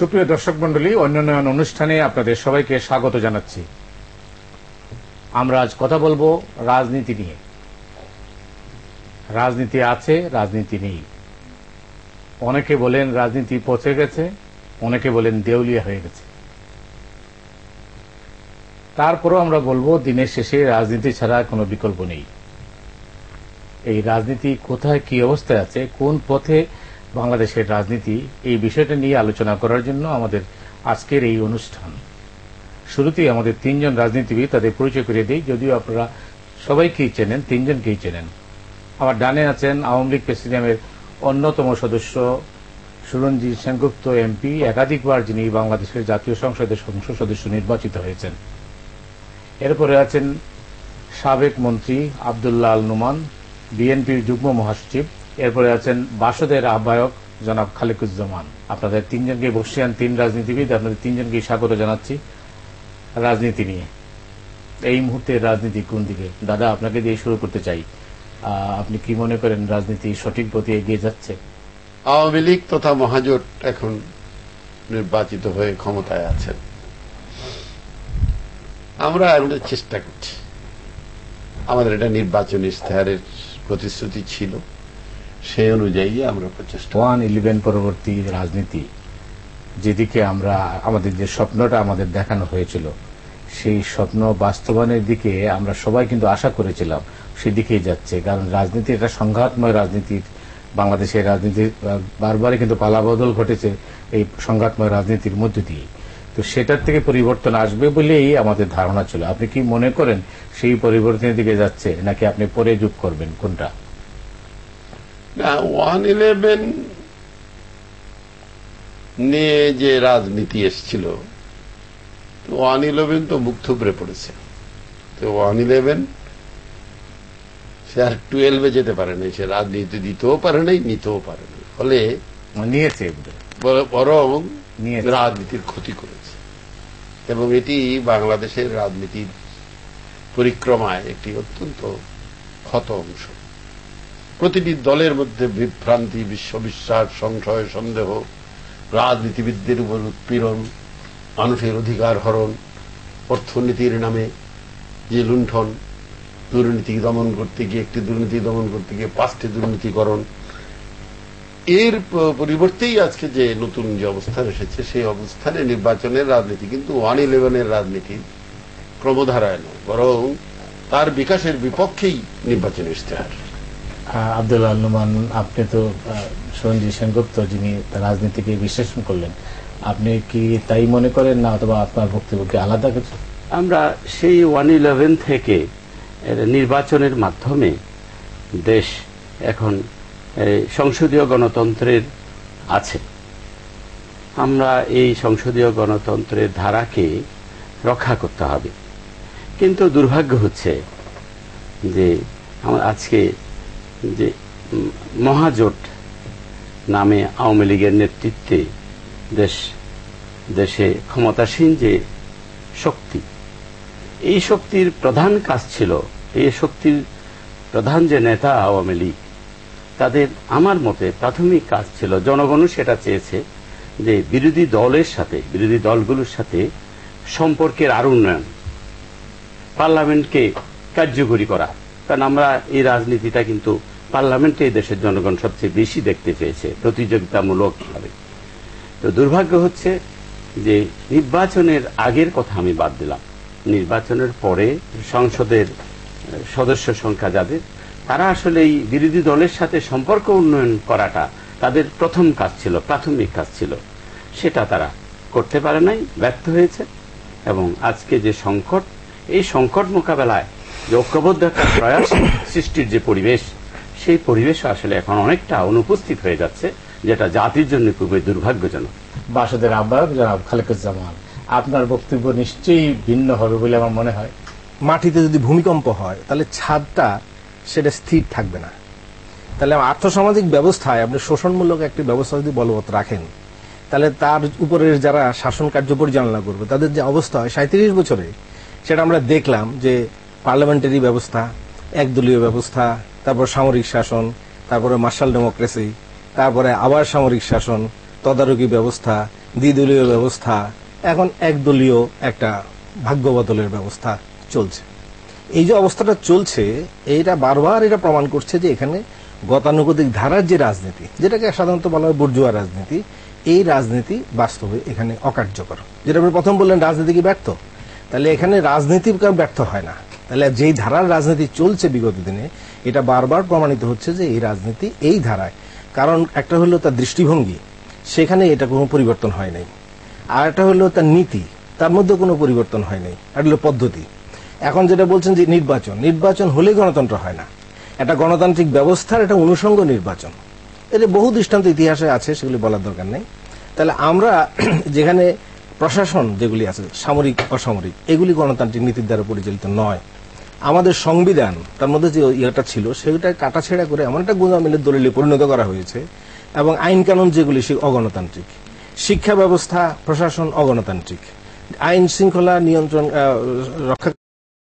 সুপ্রিয় দর্শক মণ্ডলী, অন্যান্য অনুষ্ঠানে আপনাদের সবাইকে স্বাগত জানাচ্ছি। আমরা আজ কথা বলবো রাজনীতি নিয়ে। রাজনীতি আছে, রাজনীতি নেই। অনেকে বলেন রাজনীতি পচে গেছে, অনেকে বলেন দেউলিয়া হয়ে গেছে। তারপরও আমরা বলবো দিনের শেষে রাজনীতি ছাড়া কোনো বিকল্প নেই। এই রাজনীতি কোথায় কি অবস্থায় আছে, কোন পথে বাংলাদেশের রাজনীতি, এই বিষয়টা নিয়ে আলোচনা করার জন্য আমাদের আজকের এই অনুষ্ঠান। শুরুতেই আমাদের তিনজন রাজনীতিবিদ, তাদের পরিচয় করে দিই, যদিও আপনারা সবাইকেই চেনেন, তিনজনকেই চেনেন। আমার ডানে আছেন আওয়ামী লীগ প্রেসিডিয়ামের অন্যতম সদস্য সুরঞ্জিত সেনগুপ্ত এমপি, একাধিকবার যিনি বাংলাদেশের জাতীয় সংসদের সংসদ সদস্য নির্বাচিত হয়েছেন। এরপরে আছেন সাবেক মন্ত্রী আব্দুল্লাহ আল নুমান, বিএনপির যুগ্ম মহাসচিব। এরপরে আছেন বাসদের আহ্বায়ক জনাব খালেকুজ্জামান। আপনাদের তিনজনকে বর্ষিয়ান তিন রাজনীতিবিদ, আপনাদের তিনজনকে স্বাগত জানাচ্ছি রাজনীতি নিয়ে। এই মুহূর্তে রাজনীতি কোন দিকে? দাদা, আপনাকে দিয়ে শুরু করতে চাই। আপনি কি মনে করেন রাজনীতি সঠিক পথে এগিয়ে যাচ্ছে? আওয়ামী লীগ তথা মহাজোট এখন নির্বাচিত হয়ে ক্ষমতায় আছেন। আমরা আমাদের চেষ্টা করছি। আমাদের এটা নির্বাচনী ইশতেহারের প্রতিশ্রুতি ছিল, সেই অনুযায়ী আমরা প্রচেষ্টা। 1/11 পরবর্তী রাজনীতি, যেদিকে আমরা আমাদের যে স্বপ্নটা আমাদের দেখানো হয়েছিল, সেই স্বপ্ন বাস্তবায়নের দিকে আমরা সবাই কিন্তু আশা করেছিলাম সেদিকেই যাচ্ছে। কারণ রাজনীতি এটা সংঘাতময় রাজনীতি। বাংলাদেশের রাজনীতির বারবারই কিন্তু পালাবদল ঘটেছে এই সংঘাতময় রাজনীতির মধ্য দিয়ে। তো সেটার থেকে পরিবর্তন আসবে বলেই আমাদের ধারণা ছিল। আপনি কি মনে করেন সেই পরিবর্তনের দিকে যাচ্ছে, নাকি আপনি পরে যোগ করবেন কোনটা? না, 1/11 নিয়ে যে রাজনীতি এসেছিল, 1/11 তো মুখ থুবড়ে পড়েছে। তো 1/11 সে আর 12-এ যেতে পারে নাই। সে রাজনীতি দিতেও পারে নাই, নিতেও পারে নাই। ফলে নিয়েছে, বরং রাজনীতির ক্ষতি করেছে। এবং এটি বাংলাদেশের রাজনীতির পরিক্রমায় একটি অত্যন্ত ক্ষত অংশ। প্রতিটি দলের মধ্যে বিভ্রান্তি, বিশ্ববিশ্বাস, সংশয়, সন্দেহ, রাজনীতিবিদদের উপর উৎপীড়ন, মানুষের অধিকার হরণ, অর্থনীতির নামে যে লুণ্ঠন, দুর্নীতি দমন করতে গিয়ে একটি দুর্নীতি দমন করতে গিয়ে 5টি দুর্নীতিকরণ, এর পরিবর্তেই আজকে যে নতুন যে অবস্থান এসেছে, সেই অবস্থানে নির্বাচনের রাজনীতি কিন্তু 1/11 রাজনীতি ক্রমধারায় নয়, বরং তার বিকাশের বিপক্ষেই নির্বাচনী ইশতেহার। আব্দুল্লাহ আল নুমান, আপনি তো সুরঞ্জিত সেনগুপ্ত যিনি রাজনীতিকে বিশ্লেষণ করলেন, আপনি কি তাই মনে করেন, না অথবা আপনার বক্তব্যকে আলাদা কিছু? আমরা সেই 1/11 থেকে নির্বাচনের মাধ্যমে দেশ এখন সংসদীয় গণতন্ত্রের আছে। আমরা এই সংসদীয় গণতন্ত্রের ধারাকে রক্ষা করতে হবে। কিন্তু দুর্ভাগ্য হচ্ছে যে আজকে যে মহাজোট নামে আওয়ামী লীগের নেতৃত্বে দেশে ক্ষমতাসীন যে শক্তি, এই শক্তির প্রধান কাজ ছিল, এই শক্তির প্রধান যে নেতা আওয়ামী লীগ, তাদের আমার মতে প্রাথমিক কাজ ছিল, জনগণও সেটা চেয়েছে, যে বিরোধী দলগুলোর সাথে সম্পর্কের আরো উন্নয়ন, পার্লামেন্টকে কার্যকরী করা। কারণ আমরা এই রাজনীতিটা কিন্তু পার্লামেন্টে এই দেশের জনগণ সবচেয়ে বেশি দেখতে চেয়েছে, প্রতিযোগিতামূলক ভাবে। তো দুর্ভাগ্য হচ্ছে যে নির্বাচনের আগের কথা আমি বাদ দিলাম, নির্বাচনের পরে সংসদের সদস্য সংখ্যা যাদের, তারা আসলে এই বিরোধী দলের সাথে সম্পর্ক উন্নয়ন করাটা তাদের প্রথম কাজ ছিল, প্রাথমিক কাজ ছিল। সেটা তারা করতে পারে নাই, ব্যর্থ হয়েছে। এবং আজকে যে সংকট, এই সংকট মোকাবেলায় যে ঐক্যবদ্ধ একটা প্রয়াস সৃষ্টির যে পরিবেশ, সেই পরিবেশ আসলে এখন অনেকটা অনুপস্থিত হয়ে যাচ্ছে, যেটা জাতির জন্য খুবই দুর্ভাগ্যজনক। বাসদের আহ্বায়ক জনাব খালেকুজ্জামান, আপনার বক্তব্য নিশ্চয়ই ভিন্ন হবে বলে আমার মনে হয়। মাটিতে যদি ভূমিকম্প হয় তাহলে ছাদটা সেটা স্থির থাকবে না। তাহলে আর্থসামাজিক ব্যবস্থায় আপনি শোষণমূলক একটি ব্যবস্থা যদি বলবৎ রাখেন, তাহলে তার উপরের যারা শাসন কার্য পরিচালনা করবে তাদের যে অবস্থা হয় 37 বছরে, সেটা আমরা দেখলাম যে পার্লামেন্টারি ব্যবস্থা, একদলীয় ব্যবস্থা, তারপর সামরিক শাসন, তারপরে মার্শাল ডেমোক্রেসি, তারপরে আবার সামরিক শাসন, তদারকি ব্যবস্থা, দ্বিদলীয় ব্যবস্থা, এখন একদলীয় একটা ভাগ্য বদলের ব্যবস্থা চলছে। এই যে অবস্থাটা চলছে, এইটা বারবার এটা প্রমাণ করছে যে এখানে গতানুগতিক ধারার যে রাজনীতি, যেটাকে সাধারণত বলা হয় বুর্জুয়া রাজনীতি, এই রাজনীতি বাস্তবে এখানে অকার্যকর। যেটা আপনি প্রথম বললেন রাজনীতি কি ব্যর্থ, তাহলে এখানে রাজনীতি ব্যর্থ হয় না। তাহলে যেই ধারার রাজনীতি চলছে বিগত দিনে, এটা বারবার প্রমাণিত হচ্ছে যে এই রাজনীতি এই ধারায়, কারণ একটা হলো তার দৃষ্টিভঙ্গি, সেখানে এটা কোনো পরিবর্তন হয় নাই। আর একটা হলো তার নীতি, তার মধ্যে কোনো পরিবর্তন হয় নাই। আর হলো পদ্ধতি। এখন যেটা বলছেন যে নির্বাচন হলে গণতন্ত্র হয় না, একটা গণতান্ত্রিক ব্যবস্থার একটা অনুষঙ্গ নির্বাচন, এর বহু দৃষ্টান্ত ইতিহাসে আছে, সেগুলি বলার দরকার নেই। তাহলে আমরা যেখানে প্রশাসন যেগুলি আছে, সামরিক অসামরিক, এগুলি গণতান্ত্রিক নীতির দ্বারা পরিচালিত নয়। আমাদের সংবিধান, তার মধ্যে যে ইয়েটা ছিল, সেটা কাটাছেড়া করে এমন একটা গোঁজামিলের দলিলে পরিণত করা হয়েছে, এবং আইন কানুন যেগুলি সে অগণতান্ত্রিক, শিক্ষা ব্যবস্থা প্রশাসন অগণতান্ত্রিক, আইন শৃঙ্খলা নিয়ন্ত্রণ রক্ষা